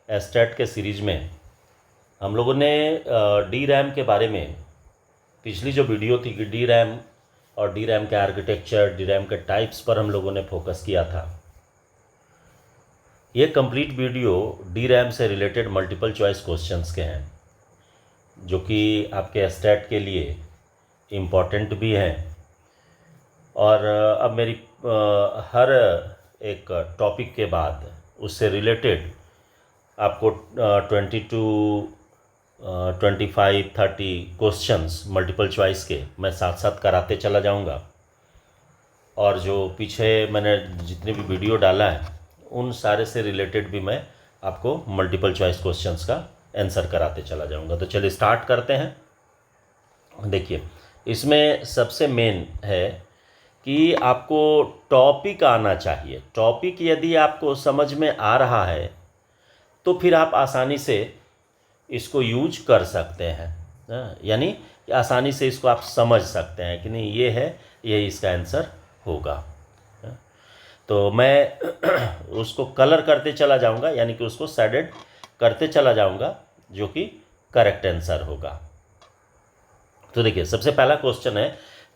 Estate के series में हम लोगों ने डी रैम के बारे में पिछली जो वीडियो थी कि डी रैम और डी रैम के आर्किटेक्चर, डी रैम के टाइप्स पर हम लोगों ने फोकस किया था। ये कंप्लीट वीडियो डी रैम से रिलेटेड मल्टीपल चॉइस क्वेश्चंस के हैं, जो कि आपके एस्टेट के लिए इम्पॉर्टेंट भी हैं। और अब मेरी हर एक टॉपिक के बाद उससे रिलेटेड आपको 22, 25, 30 क्वेश्चंस मल्टीपल चॉइस के मैं साथ साथ कराते चला जाऊंगा। और जो पीछे मैंने जितने भी वीडियो डाला है उन सारे से रिलेटेड भी मैं आपको मल्टीपल चॉइस क्वेश्चंस का आंसर कराते चला जाऊंगा। तो चलिए स्टार्ट करते हैं। देखिए, इसमें सबसे मेन है कि आपको टॉपिक आना चाहिए। टॉपिक यदि आपको समझ में आ रहा है तो फिर आप आसानी से इसको यूज कर सकते हैं, यानी आसानी से इसको आप समझ सकते हैं कि नहीं ये है, ये इसका आंसर होगा। तो मैं उसको कलर करते चला जाऊंगा, यानी कि उसको शेडेड करते चला जाऊंगा, जो कि करेक्ट आंसर होगा। तो देखिए, सबसे पहला क्वेश्चन है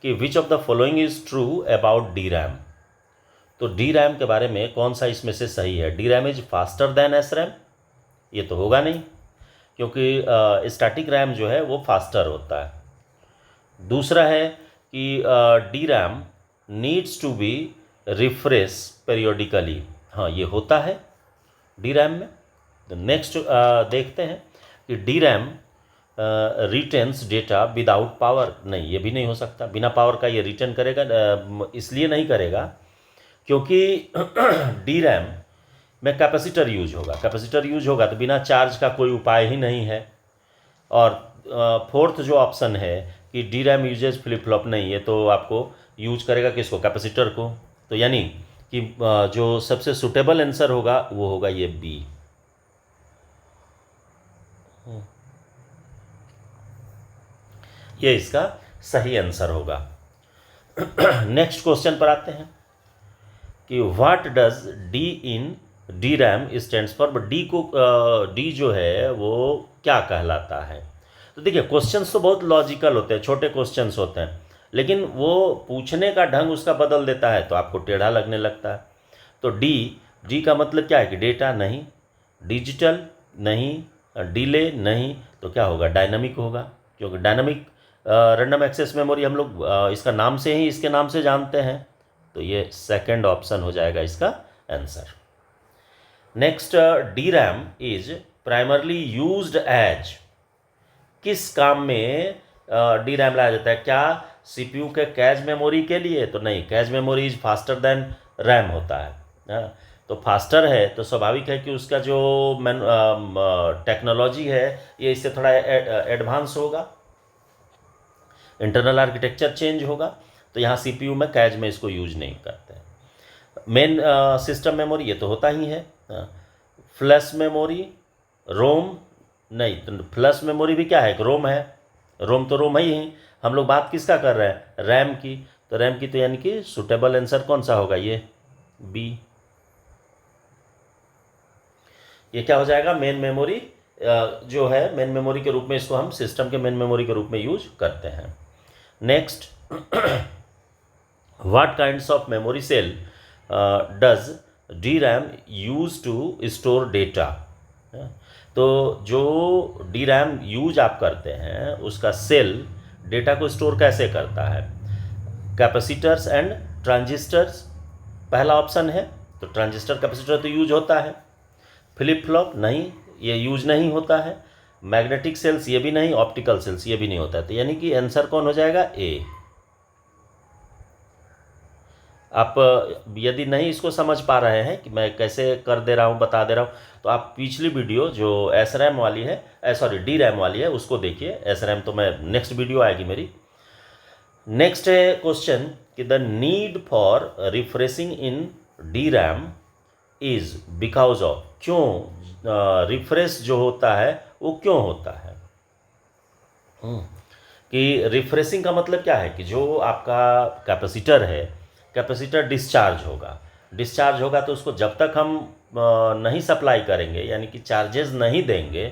कि which of the following is true about D RAM. तो डी रैम के बारे में कौन सा इसमें से सही है? DRAM is faster than S RAM, ये तो होगा नहीं, क्योंकि स्टैटिक रैम जो है वो फास्टर होता है। दूसरा है कि D RAM needs to be refresh periodically, हाँ ये होता है डी रैम में। तो नेक्स्ट देखते हैं कि D RAM retains data without power, नहीं ये भी नहीं हो सकता। बिना पावर का ये रिटर्न करेगा, इसलिए नहीं करेगा क्योंकि डी रैम में कैपेसिटर यूज होगा। कैपेसिटर यूज होगा तो बिना चार्ज का कोई उपाय ही नहीं है। और फोर्थ जो ऑप्शन है कि D RAM uses flip flop, नहीं ये तो आपको यूज करेगा किसको? कैपेसिटर को। तो यानी कि जो सबसे सुटेबल आंसर होगा वो होगा ये बी। ये इसका सही आंसर होगा। नेक्स्ट क्वेश्चन पर आते हैं कि what does D in D RAM stands for. D को डी जो है वो क्या कहलाता है? तो देखिए, क्वेश्चंस तो बहुत लॉजिकल होते हैं, छोटे क्वेश्चंस होते हैं, लेकिन वो पूछने का ढंग उसका बदल देता है तो आपको टेढ़ा लगने लगता है। तो डी का मतलब क्या है कि डेटा नहीं, डिजिटल नहीं, डिले नहीं, तो क्या होगा? डायनामिक होगा, क्योंकि डायनामिक रैंडम एक्सेस मेमोरी हम लोग इसका नाम से ही, इसके नाम से जानते हैं। तो ये सेकंड ऑप्शन हो जाएगा इसका answer. Next, DRAM is primarily used as, किस काम में डी रैम लाया जाता है? क्या सीपीयू के कैश मेमोरी के लिए? तो नहीं, cache memory is faster than RAM होता है। तो फास्टर है तो स्वाभाविक है कि उसका जो टेक्नोलॉजी है ये इससे थोड़ा एडवांस होगा, इंटरनल आर्किटेक्चर चेंज होगा। तो यहाँ सीपीयू में कैश में इसको यूज नहीं करते हैं। मेन सिस्टम मेमोरी ये तो होता ही है। फ्लैश मेमोरी, रोम नहीं, तो फ्लैश मेमोरी भी क्या है? रोम है। रोम तो रोम ही। हम लोग बात किसका कर रहे हैं? रैम की। तो रैम की, तो यानी कि सुटेबल आंसर कौन सा होगा? ये बी। ये क्या हो जाएगा? मेन मेमोरी जो है, मेन मेमोरी के रूप में इसको हम सिस्टम के मेन मेमोरी के रूप में यूज करते हैं। Next, what kinds of memory cell does DRAM use to store data. तो जो डी रैम यूज आप करते हैं उसका सेल डेटा को स्टोर कैसे करता है? कैपेसिटर्स एंड ट्रांजिस्टर्स पहला ऑप्शन है, तो ट्रांजिस्टर कैपेसिटर तो यूज होता है। फ्लिप फ्लॉप नहीं, ये यूज नहीं होता है। मैग्नेटिक सेल्स ये भी नहीं, ऑप्टिकल सेल्स ये भी नहीं होता है। तो यानी कि आंसर कौन हो जाएगा? ए। आप यदि नहीं इसको समझ पा रहे हैं कि मैं कैसे कर दे रहा हूँ, बता दे रहा हूँ, तो आप पिछली वीडियो जो एस रैम वाली है, सॉरी डी रैम वाली है, उसको देखिए। एस रैम तो मैं नेक्स्ट वीडियो आएगी मेरी। नेक्स्ट है क्वेश्चन कि the need for refreshing in DRAM is because of, क्यों रिफ्रेश जो होता है वो क्यों होता है? कि रिफ्रेशिंग का मतलब क्या है कि जो आपका कैपेसिटर है, कैपेसिटर डिस्चार्ज होगा। डिस्चार्ज होगा तो उसको जब तक हम नहीं सप्लाई करेंगे, यानी कि चार्जेस नहीं देंगे,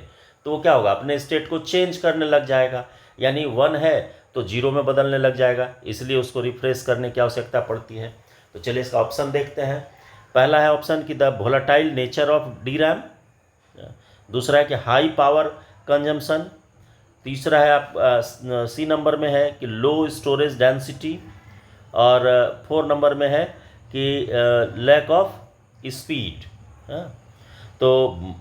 तो वो क्या होगा, अपने स्टेट को चेंज करने लग जाएगा। यानी 1 है तो 0 में बदलने लग जाएगा, इसलिए उसको रिफ्रेश करने की आवश्यकता पड़ती है। तो चलिए इसका ऑप्शन देखते हैं। पहला है ऑप्शन कि the volatile nature of D RAM, दूसरा है कि हाई पावर कंजम्पशन, तीसरा है आप सी नंबर में है कि लो स्टोरेज डेंसिटी, और 4 नंबर में है कि लैक ऑफ स्पीड। तो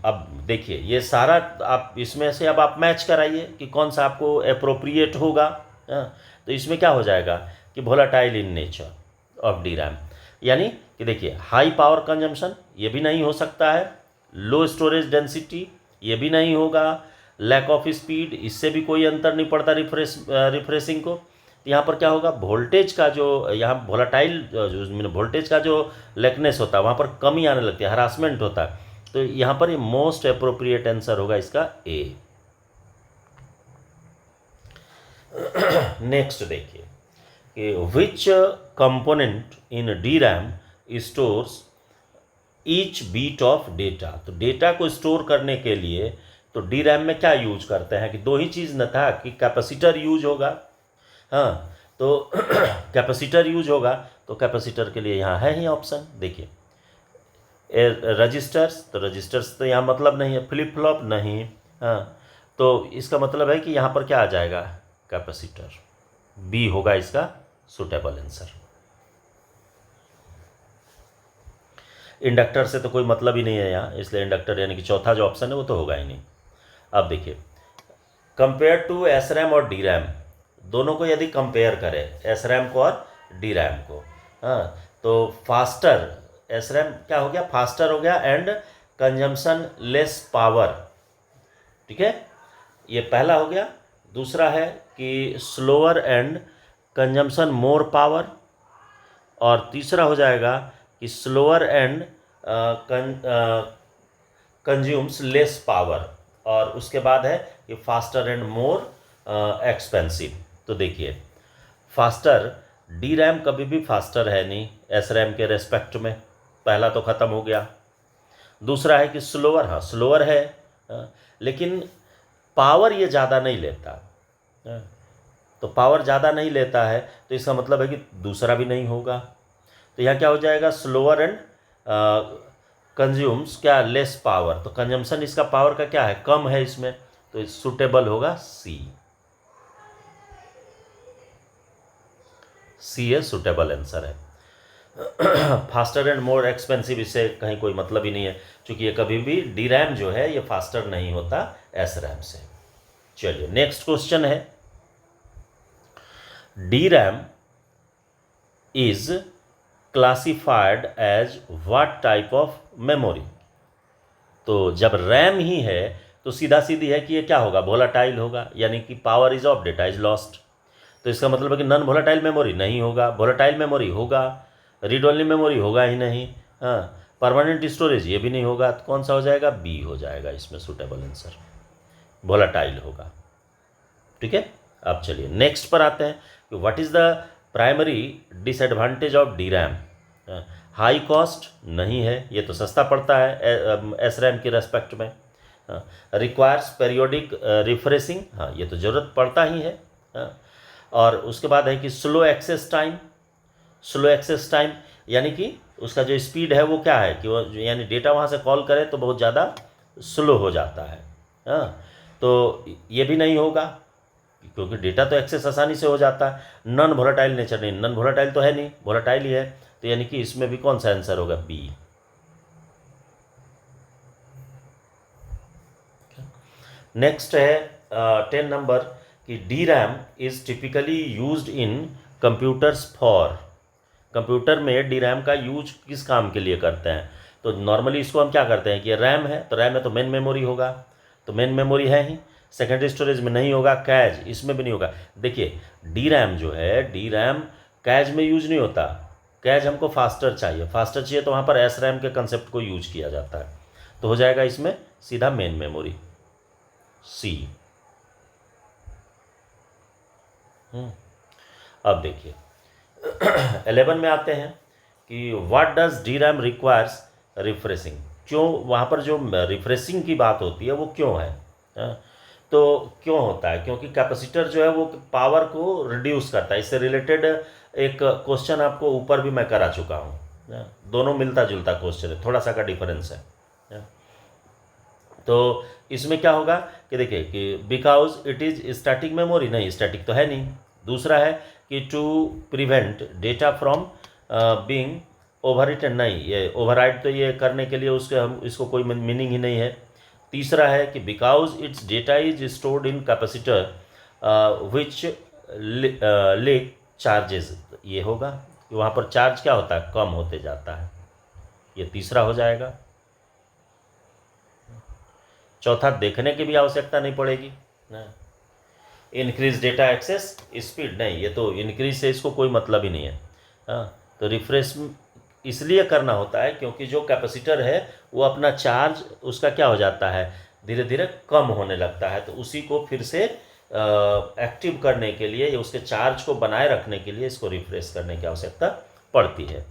अब देखिए ये सारा आप इसमें से अब आप मैच कराइए कि कौन सा आपको अप्रोप्रिएट होगा। तो इसमें क्या हो जाएगा कि volatile in nature of D RAM, यानी कि देखिए हाई पावर कंजम्पशन ये भी नहीं हो सकता है, लो स्टोरेज डेंसिटी ये भी नहीं होगा, लैक ऑफ स्पीड इससे भी कोई अंतर नहीं पड़ता रिफ्रेशिंग को। यहाँ पर क्या होगा, वोल्टेज का जो यहाँ वोलाटाइल जो वोल्टेज का जो लेकनेस होता है वहाँ पर कमी आने लगती है, हरासमेंट होता है। तो यहाँ पर ये मोस्ट अप्रोप्रिएट आंसर होगा इसका ए। नेक्स्ट देखिए कि which component in DRAM stores each bit of data. तो डेटा को स्टोर करने के लिए तो डी रैम में क्या यूज करते हैं कि दो ही चीज़ न था कि कैपेसिटर यूज होगा। हाँ, तो कैपेसिटर यूज होगा, तो कैपेसिटर के लिए यहाँ है ही ऑप्शन। देखिए रजिस्टर्स, तो रजिस्टर्स तो यहाँ मतलब नहीं है, फ्लिप फ्लॉप नहीं। हाँ, तो इसका मतलब है कि यहाँ पर क्या आ जाएगा, कैपेसिटर, बी होगा इसका सुटेबल आंसर। इंडक्टर से तो कोई मतलब ही नहीं है यहाँ, इसलिए इंडक्टर यानी कि चौथा जो ऑप्शन है वो तो होगा ही नहीं। अब देखिए कंपेयर टू एस रैम और डी रैम, दोनों को यदि कंपेयर करें एस रैम को और डी रैम को, हाँ, तो फास्टर एस रैम क्या हो गया, फास्टर हो गया एंड कंजम्पशन लेस पावर। ठीक है, ये पहला हो गया। दूसरा है कि slower and consumption more power, और तीसरा हो जाएगा कि slower and consumes less power, और उसके बाद है कि फास्टर एंड मोर एक्सपेंसिव। तो देखिए फास्टर, डी रैम कभी भी फास्टर है नहीं एस रैम के रेस्पेक्ट में, पहला तो ख़त्म हो गया। दूसरा है कि स्लोअर, हाँ स्लोअर है, लेकिन पावर ये ज़्यादा नहीं लेता। तो पावर ज़्यादा नहीं लेता है तो इसका मतलब है कि दूसरा भी नहीं होगा। तो यहाँ क्या हो जाएगा, स्लोअर एंड कंज्यूम्स क्या, लेस पावर। तो कंजम्पशन इसका पावर का क्या है, कम है इसमें, तो सुटेबल होगा सी। सी ए सुटेबल आंसर है। फास्टर एंड मोर एक्सपेंसिव इससे कहीं कोई मतलब ही नहीं है, क्योंकि ये कभी भी डी रैम जो है ये फास्टर नहीं होता एस रैम से। चलिए नेक्स्ट क्वेश्चन है, DRAM is classified as what type of memory. तो जब रैम ही है तो सीधा सीधी है कि ये क्या होगा, वोलाटाइल होगा, यानी कि power is of data is lost. तो इसका मतलब है कि नॉन वोलाटाइल मेमोरी नहीं होगा, वोलाटाइल मेमोरी होगा, रीड ओनली मेमोरी होगा ही नहीं, हाँ परमानेंट स्टोरेज ये भी नहीं होगा। तो कौन सा हो जाएगा, बी हो जाएगा इसमें सुटेबल आंसर, वोलाटाइल होगा। ठीक है, अब चलिए नेक्स्ट पर आते हैं कि what is the primary disadvantage of D RAM. High cost नहीं है, ये तो सस्ता पड़ता है एस रैम के रेस्पेक्ट में। रिक्वायर्स पेरियोडिक रिफ्रेशिंग, हाँ ये तो ज़रूरत पड़ता ही है। और उसके बाद है कि slow access time, slow access time यानी कि उसका जो स्पीड है वो क्या है कि वो यानी डेटा वहाँ से कॉल करे तो बहुत ज़्यादा स्लो हो जाता है। हाँ, तो ये भी नहीं होगा क्योंकि डेटा तो एक्सेस आसानी से हो जाता है। नॉन वोलाटाइल नेचर नहीं, नॉन वोलाटाइल तो है नहीं, वोलाटाइल ही है, तो यानी कि इसमें भी कौन सा आंसर होगा, बी। नेक्स्ट है 10 नंबर कि D RAM is typically used in computers for. Computer में डी रैम का यूज किस काम के लिए करते हैं। तो नॉर्मली इसको हम क्या करते हैं कि रैम है तो रैम है तो मेन मेमोरी होगा, तो मेन मेमोरी है ही। सेकेंडरी स्टोरेज में नहीं होगा, कैज इसमें भी नहीं होगा। देखिए डी रैम जो है, डी रैम कैज में यूज नहीं होता, कैज हमको फास्टर चाहिए, फास्टर चाहिए तो वहाँ पर एस रैम के कंसेप्ट को यूज किया जाता है। तो हो जाएगा इसमें सीधा मेन मेमोरी, सी। अब देखिए 11 में आते हैं कि what does D RAM requires refreshing. क्यों वहाँ पर जो रिफ्रेशिंग की बात होती है वो क्यों है। हाँ, तो क्यों होता है, क्योंकि कैपेसिटर जो है वो पावर को रिड्यूस करता है। इससे रिलेटेड एक क्वेश्चन आपको ऊपर भी मैं करा चुका हूँ। दोनों मिलता जुलता क्वेश्चन है, थोड़ा सा का डिफरेंस है। तो इसमें क्या होगा कि देखिए कि because it is static memory, नहीं स्टैटिक तो है नहीं। दूसरा है कि to prevent data from being overwritten, नहीं ये ओवरराइड तो ये करने के लिए उसके हम इसको कोई मीनिंग ही नहीं है। तीसरा है कि because it's data is stored in capacitor which leak charges, ये होगा कि वहाँ पर चार्ज क्या होता है, कम होते जाता है। ये तीसरा हो जाएगा। चौथा, देखने की भी आवश्यकता नहीं पड़ेगी ना। इंक्रीज डेटा एक्सेस स्पीड, नहीं ये तो इंक्रीज से इसको कोई मतलब ही नहीं है। हाँ, तो रिफ्रेश इसलिए करना होता है क्योंकि जो कैपेसिटर है वो अपना चार्ज उसका क्या हो जाता है, धीरे धीरे कम होने लगता है। तो उसी को फिर से एक्टिव करने के लिए या उसके चार्ज को बनाए रखने के लिए इसको रिफ्रेश करने की आवश्यकता पड़ती है।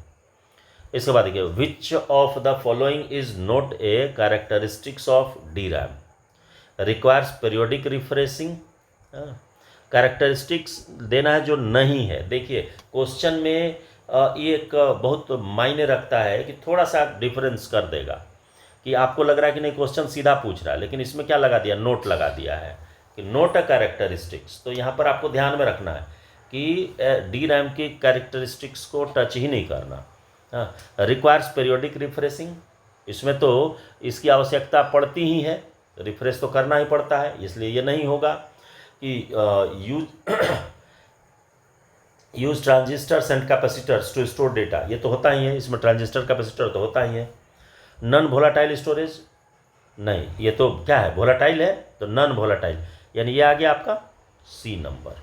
इसके बाद देखिए, which of the following is not a characteristics of D RAM, requires periodic refreshing. Characteristics देना है जो नहीं है। देखिए क्वेश्चन में ये एक बहुत मायने रखता है कि थोड़ा सा डिफरेंस कर देगा कि आपको लग रहा है कि नहीं क्वेश्चन सीधा पूछ रहा है, लेकिन इसमें क्या लगा दिया, नोट लगा दिया है कि नोट अ कैरेक्टरिस्टिक्स। तो यहाँ पर आपको ध्यान में रखना है कि डी रैम की कैरेक्टरिस्टिक्स को टच ही नहीं करना। रिक्वायर्स पीरियोडिक रिफ्रेशिंग, इसमें तो इसकी आवश्यकता पड़ती ही है, रिफ्रेश तो करना ही पड़ता है, इसलिए ये नहीं होगा कि use transistors and capacitors to store data, ये तो होता ही है, इसमें ट्रांजिस्टर कैपेसिटर तो होता ही है। नॉन वोलाटाइल स्टोरेज, नहीं ये तो क्या है, वोलाटाइल है, तो नॉन वोलाटाइल, यानी ये आ गया आपका सी नंबर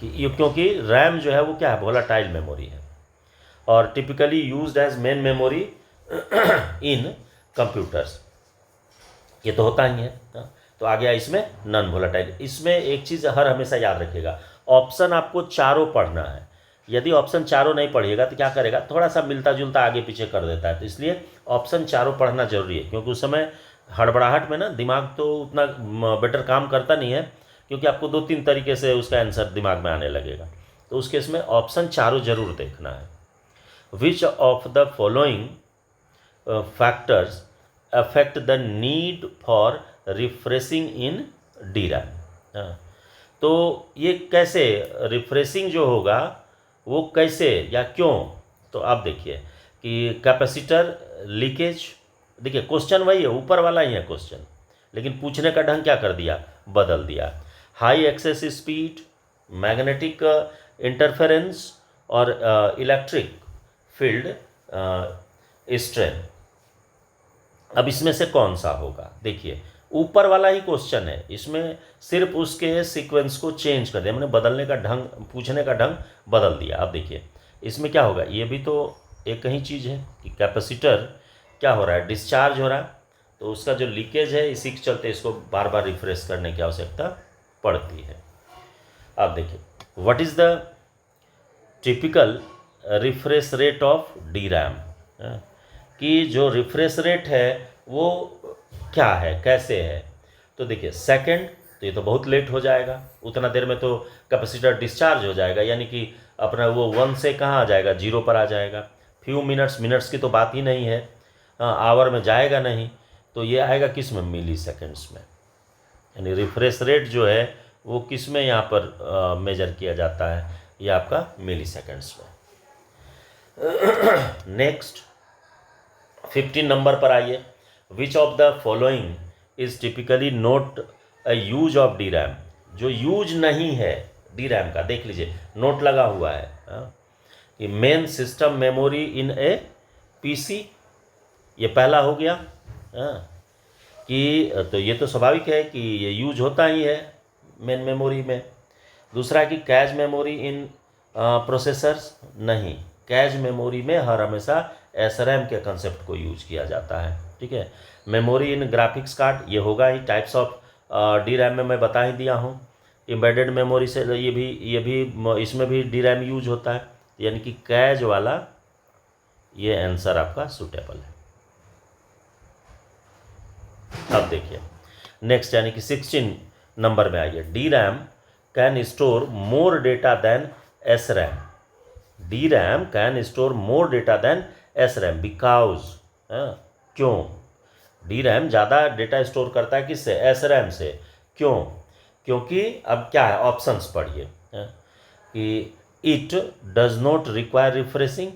कि ये, क्योंकि रैम जो है वो क्या है, वोलाटाइल मेमोरी है और typically used as main memory in computers, ये तो होता ही है। तो आ गया इसमें नॉन वोलाटाइल। इसमें एक चीज़ हर हमेशा याद रखिएगा, ऑप्शन आपको चारों पढ़ना है। यदि ऑप्शन चारों नहीं पढ़िएगा तो क्या करेगा, थोड़ा सा मिलता जुलता आगे पीछे कर देता है। तो इसलिए ऑप्शन चारों पढ़ना जरूरी है, क्योंकि उस समय हड़बड़ाहट में ना दिमाग तो उतना बेटर काम करता नहीं है, क्योंकि आपको 2-3 तरीके से उसका आंसर दिमाग में आने लगेगा। तो उस केस में ऑप्शन चारों जरूर देखना है। Which of the following factors affect the need for refreshing in D RAM. तो ये कैसे रिफ्रेशिंग जो होगा वो कैसे या क्यों, तो आप देखिए कि कैपेसिटर लीकेज, देखिए क्वेश्चन वही है, ऊपर वाला ही है क्वेश्चन, लेकिन पूछने का ढंग क्या कर दिया, बदल दिया। High access speed, magnetic interference और इलेक्ट्रिक फील्ड स्ट्रेन। अब इसमें से कौन सा होगा, देखिए ऊपर वाला ही क्वेश्चन है, इसमें सिर्फ उसके सीक्वेंस को चेंज कर दिया, मैंने बदलने का ढंग, पूछने का ढंग बदल दिया। अब देखिए इसमें क्या होगा, ये भी तो एक ही चीज़ है कि कैपेसिटर क्या हो रहा है, डिस्चार्ज हो रहा है, तो उसका जो लीकेज है इसी के चलते इसको बार बार रिफ्रेश करने की आवश्यकता पड़ती है। अब देखिए, what is the typical refresh rate of D RAM, कि जो रिफ्रेश रेट है वो क्या है, कैसे है। तो देखिए सेकंड, तो ये तो बहुत लेट हो जाएगा, उतना देर में तो कैपेसिटर डिस्चार्ज हो जाएगा, यानी कि अपना वो 1 से कहाँ आ जाएगा, 0 पर आ जाएगा। फ्यू मिनट्स की तो बात ही नहीं है, आवर में जाएगा नहीं, तो ये आएगा किस में, मिली सेकेंड्स में। यानी रिफ्रेश रेट जो है वो किस में यहाँ पर मेजर किया जाता है, ये आपका मिली सेकेंड्स में। नेक्स्ट 15 नंबर पर आइए, which of the following is typically note a use of D RAM, जो यूज नहीं है डी रैम का, देख लीजिए नोट लगा हुआ है कि main system memory in A PC, ये पहला हो गया। कि तो ये तो स्वाभाविक है कि ये यूज होता ही है मेन मेमोरी में। दूसरा कि कैश मेमोरी इन प्रोसेसर्स, नहीं, कैश मेमोरी में हर हमेशा एसरैम के कंसेप्ट को यूज किया जाता है, ठीक है। मेमोरी इन ग्राफिक्स कार्ड, ये होगा ही। टाइप्स ऑफ डी रैम में मैं बता ही दिया हूँ। एम्बेडेड मेमोरी से ये भी इसमें भी डी रैम यूज होता है, यानी कि कैश वाला ये आंसर आपका सूटेबल है। अब देखिए नेक्स्ट, यानी कि 16 नंबर में आइए, DRAM can store more data than SRAM. DRAM can store more data than SRAM because, क्यों? डी रैम ज़्यादा डेटा स्टोर करता है किससे? एस रैम से। क्यों? क्योंकि अब क्या है, ऑप्शंस पढ़िए कि it does not require refreshing,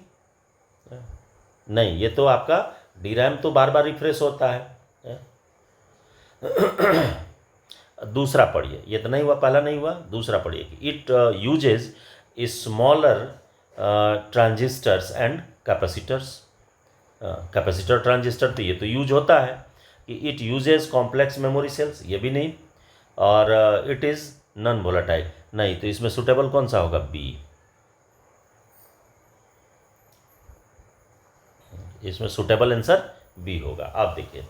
नहीं, ये तो आपका डी रैम तो बार बार रिफ्रेश होता है। दूसरा पढ़िए, ये तो नहीं हुआ, पहला नहीं हुआ, दूसरा पढ़िए कि it uses smaller transistors and capacitors. Capacitor transistor तो ये तो यूज होता है कि it uses complex memory cells, ये भी नहीं, और इट इज़ नॉन वोलेटाइल, नहीं, तो इसमें सुटेबल कौन सा होगा? बी। इसमें सुटेबल आंसर बी होगा। आप देखिए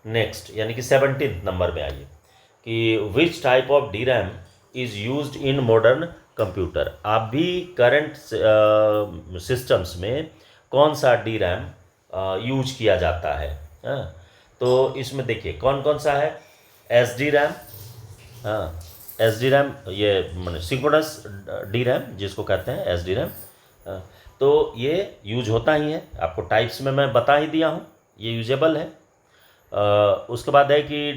नेक्स्ट, यानी कि 17 नंबर में आइए कि which type of D RAM is used in modern computer. आप भी करंट सिस्टम्स में कौन सा डी रैम यूज किया जाता है? तो इसमें देखिए कौन कौन सा है। एस डी रैम, हाँ, एस डी रैम, ये मैंने सिंक्रोनस डी रैम जिसको कहते हैं एस डी रैम, तो ये यूज होता ही है, आपको टाइप्स में मैं बता ही दिया हूँ, ये यूजेबल है। उसके बाद है कि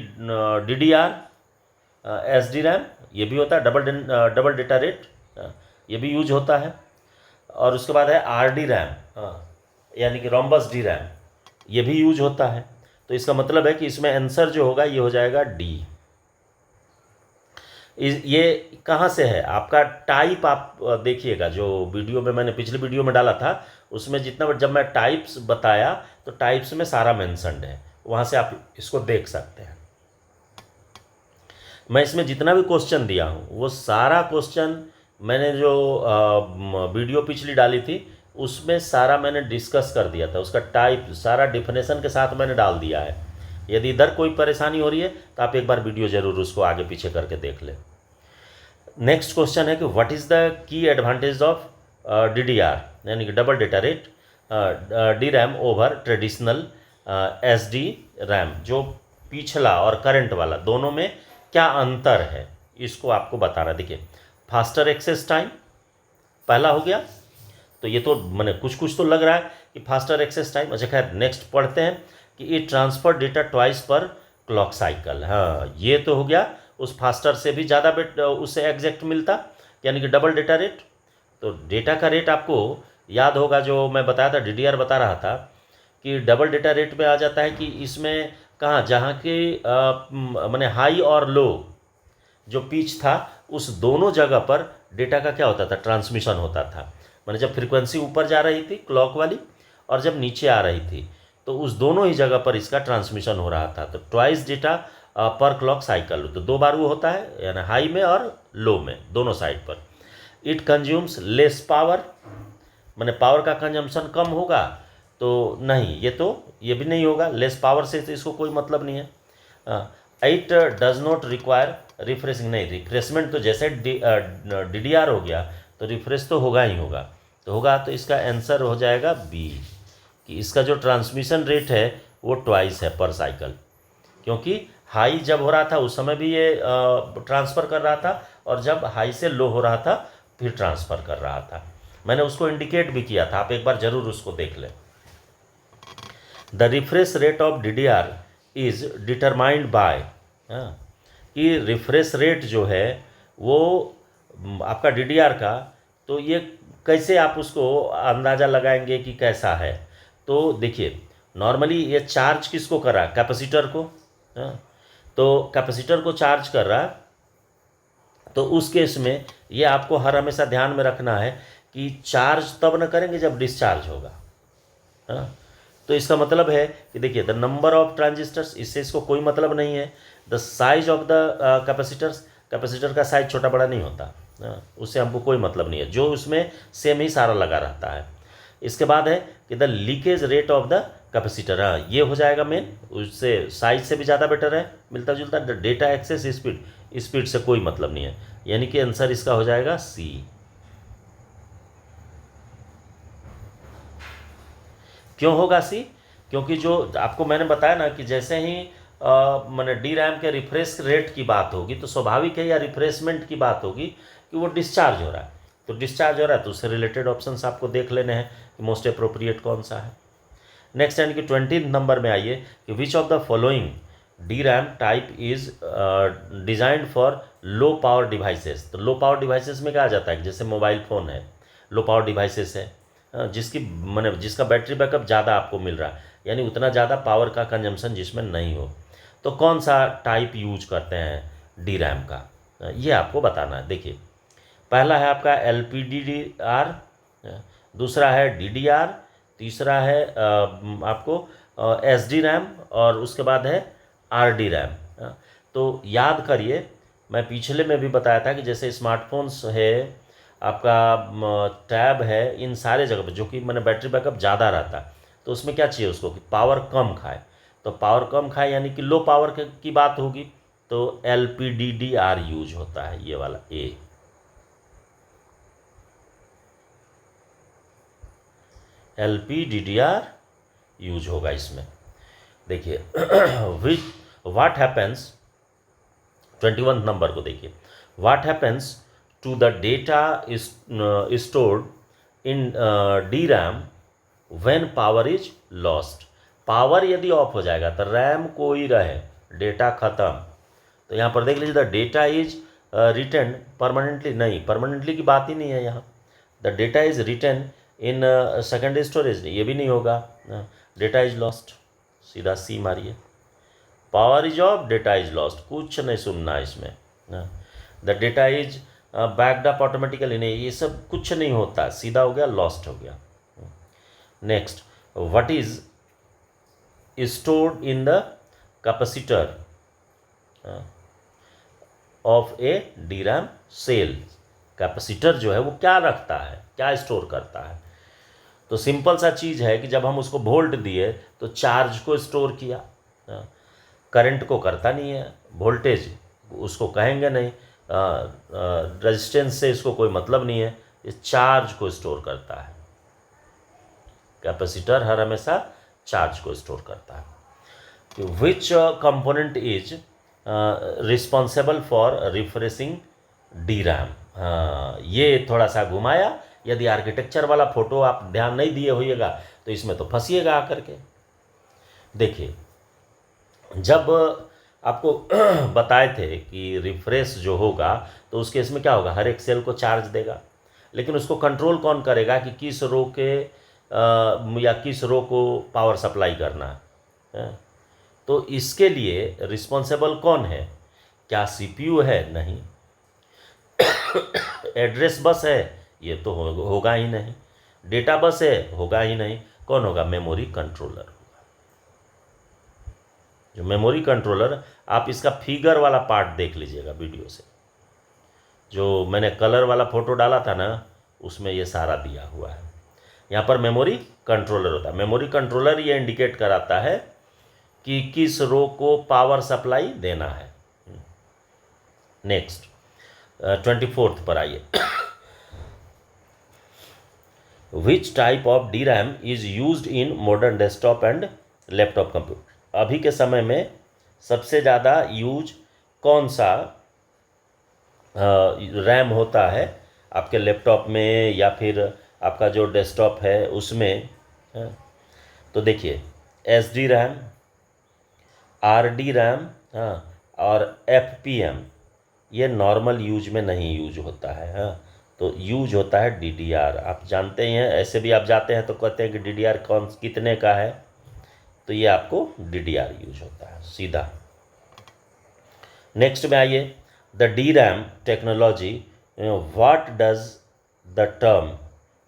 D D R S D RAM, ये भी होता है, डबल डेटा रेट, ये भी यूज होता है। और उसके बाद है आर डी रैम, यानी कि रोम्बस डी रैम, ये भी यूज होता है। तो इसका मतलब है कि इसमें आंसर जो होगा ये हो जाएगा डी। ये कहाँ से है आपका टाइप? आप देखिएगा जो वीडियो में मैंने पिछले वीडियो में डाला था, उसमें जितना जब मैं टाइप्स बताया तो टाइप्स में सारा मेंशन्ड है, वहाँ से आप इसको देख सकते हैं। मैं इसमें जितना भी क्वेश्चन दिया हूँ वो सारा क्वेश्चन मैंने जो वीडियो पिछली डाली थी उसमें सारा मैंने डिस्कस कर दिया था, उसका टाइप सारा डिफिनेशन के साथ मैंने डाल दिया है। यदि इधर कोई परेशानी हो रही है तो आप एक बार वीडियो ज़रूर उसको आगे पीछे करके देख लें। नेक्स्ट क्वेश्चन है कि what is the key advantage of D D R, यानी कि double data rate D RAM over traditional S D RAM. जो पिछला और करंट वाला दोनों में क्या अंतर है इसको आपको बताना। देखिए फास्टर एक्सेस टाइम पहला हो गया, तो ये तो मैंने कुछ तो लग रहा है कि फास्टर एक्सेस टाइम। अच्छा खैर नेक्स्ट पढ़ते हैं कि ये ट्रांसफर डेटा ट्वाइस पर क्लॉक साइकिल। हाँ, ये तो हो गया, उस फास्टर से भी ज़्यादा बिट उससे एग्जैक्ट मिलता, यानी कि डबल डेटा रेट। तो डेटा का रेट आपको याद होगा, जो मैं बताया था डीडीआर बता रहा था कि डबल डेटा रेट में आ जाता है कि इसमें कहाँ, जहाँ की माने हाई और लो जो पिच था उस दोनों जगह पर डेटा का क्या होता था, ट्रांसमिशन होता था। माने जब फ्रीक्वेंसी ऊपर जा रही थी क्लॉक वाली और जब नीचे आ रही थी तो उस दोनों ही जगह पर इसका ट्रांसमिशन हो रहा था। तो ट्वाइस डेटा पर क्लॉक साइकिल, तो दो बार वो होता है, यानी हाई में और लो में, दोनों साइड पर। इट कंज्यूम्स लेस पावर, माने पावर का कंजम्पशन कम होगा, तो नहीं, ये भी नहीं होगा, लेस पावर से तो इसको कोई मतलब नहीं है। It does not require refreshing, नहीं, रिफ्रेशमेंट तो जैसे डी डी आर हो गया तो रिफ्रेश तो होगा ही होगा, तो इसका आंसर हो जाएगा बी, कि इसका जो ट्रांसमिशन रेट है वो ट्वाइस है पर साइकिल। क्योंकि हाई जब हो रहा था उस समय भी ये ट्रांसफ़र कर रहा था, और जब हाई से लो हो रहा था फिर ट्रांसफ़र कर रहा था। मैंने उसको इंडिकेट भी किया था, आप एक बार ज़रूर उसको देख लें। The refresh rate of D D R is determined by, कि रिफ्रेश रेट जो है वो आपका डी डी आर का, तो ये कैसे आप उसको अंदाज़ा लगाएंगे कि कैसा है? तो देखिए नॉर्मली ये चार्ज किसको कर रहा है, कैपेसिटर को, तो कैपेसिटर को चार्ज कर रहा है, तो उस केस में ये आपको हर हमेशा ध्यान में रखना है कि चार्ज तब न करेंगे जब डिस्चार्ज होगा। तो इसका मतलब है कि देखिए द नंबर ऑफ ट्रांजिस्टर्स, इससे इसको कोई मतलब नहीं है। The size of the capacitors, capacitor का साइज छोटा बड़ा नहीं होता, उससे हमको कोई मतलब नहीं है, जो उसमें सेम ही सारा लगा रहता है। इसके बाद है कि the leakage rate of the capacitor, ये हो जाएगा मेन, उससे साइज से भी ज़्यादा बेटर है, मिलता जुलता। The data access speed, speed से कोई मतलब नहीं है, यानी कि आंसर इसका हो जाएगा सी। क्यों होगा सी? क्योंकि जो आपको मैंने बताया ना कि जैसे ही मैंने डी रैम के रिफ्रेश रेट की बात होगी तो स्वाभाविक है या रिफ्रेशमेंट की बात होगी कि वो डिस्चार्ज हो रहा है। तो डिस्चार्ज हो रहा है तो उससे रिलेटेड ऑप्शंस आपको देख लेने हैं कि मोस्ट अप्रोप्रिएट कौन सा है। नेक्स्ट यानी कि 20 नंबर में आइए कि which of the following D RAM type is designed for low power devices. तो लो पावर डिवाइसेस में क्या आ जाता है, जैसे मोबाइल फ़ोन है, लो पावर डिवाइसेस है, जिसकी मैंने जिसका बैटरी बैकअप ज़्यादा आपको मिल रहा है, यानी उतना ज़्यादा पावर का कंजम्पशन जिसमें नहीं हो। तो कौन सा टाइप यूज करते हैं डी रैम का, ये आपको बताना है। देखिए पहला है आपका LPDDR, दूसरा है DDR, तीसरा है आपको SD रैम और उसके बाद है RD रैम। तो याद करिए, मैं पिछले में भी बताया था कि जैसे स्मार्टफोन्स है, आपका टैब है, इन सारे जगह पर जो कि मैंने बैटरी बैकअप ज़्यादा रहता है, तो उसमें क्या चाहिए उसको कि पावर कम खाए। तो पावर कम खाए यानी कि लो पावर की बात होगी, तो LPDDR यूज होता है, ये वाला ए। LPDDR यूज होगा इसमें। देखिए विच व्हाट हैपन्स, 21 नंबर को देखिए, what happens to the data stored in DRAM when power is lost. Power यदि ऑफ हो जाएगा तो रैम कोई रहे, डेटा ख़त्म। तो यहाँ पर देख लीजिए the data is return permanently, नहीं परमानेंटली की बात ही नहीं है यहाँ। The data is return in secondary storage, ये भी नहीं होगा। डेटा इज लॉस्ट, सीधा सी मारिए। Power is of, data is lost, कुछ नहीं सुनना इसमें। The data is backed up automatically, नहीं, ये सब कुछ नहीं होता, सीधा हो गया लॉस्ट हो गया। Next, what is stored in the capacitor of a DRAM cell. Capacitor जो है वो क्या रखता है, क्या स्टोर करता है? तो सिंपल सा चीज़ है कि जब हम उसको वोल्ट दिए तो चार्ज को स्टोर किया, करंट को करता नहीं है, वोल्टेज उसको कहेंगे नहीं, रेजिस्टेंस से इसको कोई मतलब नहीं है, इस चार्ज को स्टोर करता है। कैपेसिटर हर हमेशा चार्ज को स्टोर करता है। विच component is responsible for refreshing D RAM. ये थोड़ा सा घुमाया, यदि आर्किटेक्चर वाला फोटो आप ध्यान नहीं दिए होइएगा तो इसमें तो फंसिएगा आकर के। देखिए जब आपको बताए थे कि रिफ्रेश जो होगा तो उस केस में क्या होगा, हर एक सेल को चार्ज देगा, लेकिन उसको कंट्रोल कौन करेगा कि किस रो के या किस रो को पावर सप्लाई करना है। तो इसके लिए रिस्पॉन्सिबल कौन है? क्या CPU है? नहीं। एड्रेस बस है? ये तो होगा ही नहीं। डेटा बस है? होगा ही नहीं। कौन होगा? मेमोरी कंट्रोलर होगा। जो मेमोरी कंट्रोलर, आप इसका फिगर वाला पार्ट देख लीजिएगा वीडियो से, जो मैंने कलर वाला फोटो डाला था ना, उसमें ये सारा दिया हुआ है। यहाँ पर मेमोरी कंट्रोलर होता है। मेमोरी कंट्रोलर ये इंडिकेट कराता है कि किस रो को पावर सप्लाई देना है। नेक्स्ट 24th पर आइए। Which type of D RAM is used in modern desktop and laptop computer. अभी के समय में सबसे ज़्यादा यूज कौन सा रैम होता है आपके लैपटॉप में या फिर आपका जो डेस्कटॉप है उसमें? तो देखिए SD रैम, RD रैम, हाँ, और FPM, ये नॉर्मल यूज में नहीं यूज होता है। हाँ, तो यूज होता है DDR। आप जानते ही हैं, ऐसे भी आप जाते हैं तो कहते हैं कि DDR कौन कितने का है, तो ये आपको DDR यूज होता है सीधा। नेक्स्ट में आइए, the DRAM technology, what does the term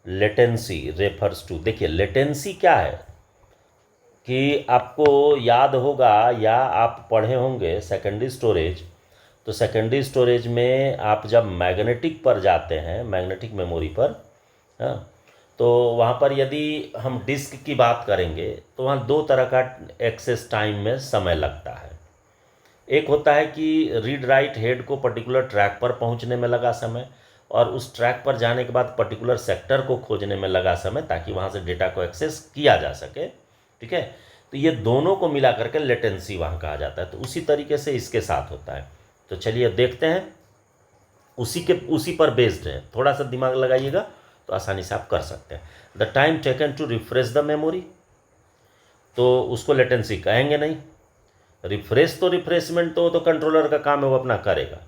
latency refers to. देखिए लेटेंसी क्या है कि आपको याद होगा या आप पढ़े होंगे सेकेंडरी स्टोरेज। तो सेकेंडरी स्टोरेज में आप जब मैग्नेटिक पर जाते हैं, मैग्नेटिक मेमोरी पर, हाँ, तो वहाँ पर यदि हम डिस्क की बात करेंगे तो वहाँ दो तरह का एक्सेस टाइम में समय लगता है। एक होता है कि रीड राइट हेड को पर्टिकुलर ट्रैक पर पहुँचने में लगा समय, और उस ट्रैक पर जाने के बाद पर्टिकुलर सेक्टर को खोजने में लगा समय, ताकि वहाँ से डेटा को एक्सेस किया जा सके। ठीक है, तो ये दोनों को मिला करके लेटेंसी वहाँ कहा जाता है। तो उसी तरीके से इसके साथ होता है। तो चलिए देखते हैं, उसी पर बेस्ड है, थोड़ा सा दिमाग लगाइएगा तो आसानी से आप कर सकते हैं। The time taken to refresh the memory, तो उसको लेटेंसी कहेंगे नहीं। रिफ्रेश तो रिफ्रेशमेंट तो कंट्रोलर का काम है, वो अपना करेगा,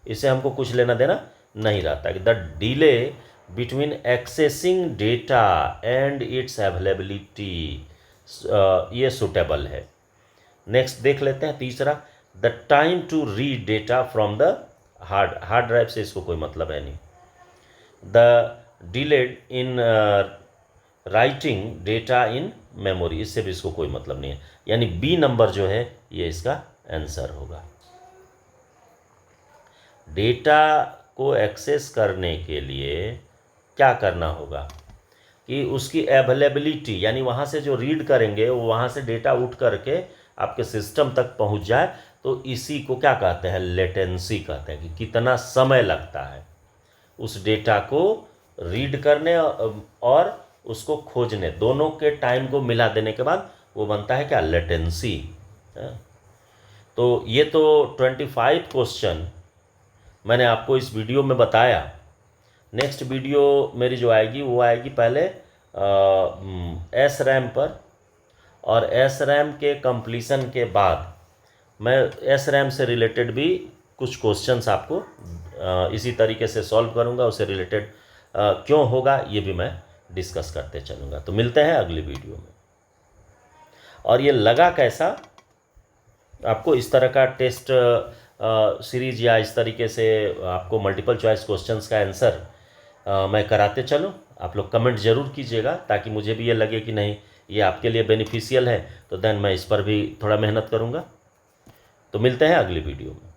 इससे हमको कुछ लेना देना नहीं रहता है। The delay between accessing data and its availability, ये सुटेबल है। नेक्स्ट देख लेते हैं तीसरा, the time to read data from the hard drive से इसको कोई मतलब है नहीं। The delayed in writing data in memory, इससे भी इसको कोई मतलब नहीं है। यानी बी नंबर जो है ये इसका आंसर होगा। डेटा को एक्सेस करने के लिए क्या करना होगा कि उसकी अवेलेबिलिटी, यानी वहाँ से जो रीड करेंगे वो वहाँ से डेटा उठ करके आपके सिस्टम तक पहुँच जाए, तो इसी को क्या कहते हैं, लेटेंसी कहते हैं। कि कितना समय लगता है उस डेटा को रीड करने और उसको खोजने, दोनों के टाइम को मिला देने के बाद वो बनता है क्या, लेटेंसी। तो ये तो 25 क्वेश्चन मैंने आपको इस वीडियो में बताया। नेक्स्ट वीडियो मेरी जो आएगी वो आएगी पहले एस रैम पर, और एस रैम के कंप्लीशन के बाद मैं एस रैम से रिलेटेड भी कुछ क्वेश्चंस आपको इसी तरीके से सॉल्व करूंगा। उससे रिलेटेड क्यों होगा ये भी मैं डिस्कस करते चलूँगा। तो मिलते हैं अगली वीडियो में। और ये लगा कैसा आपको, इस तरह का टेस्ट सीरीज या इस तरीके से आपको मल्टीपल चॉइस क्वेश्चंस का आंसर मैं कराते चलूँ, आप लोग कमेंट ज़रूर कीजिएगा, ताकि मुझे भी ये लगे कि नहीं ये आपके लिए बेनिफिशियल है, तो देन मैं इस पर भी थोड़ा मेहनत करूँगा। तो मिलते हैं अगली वीडियो में।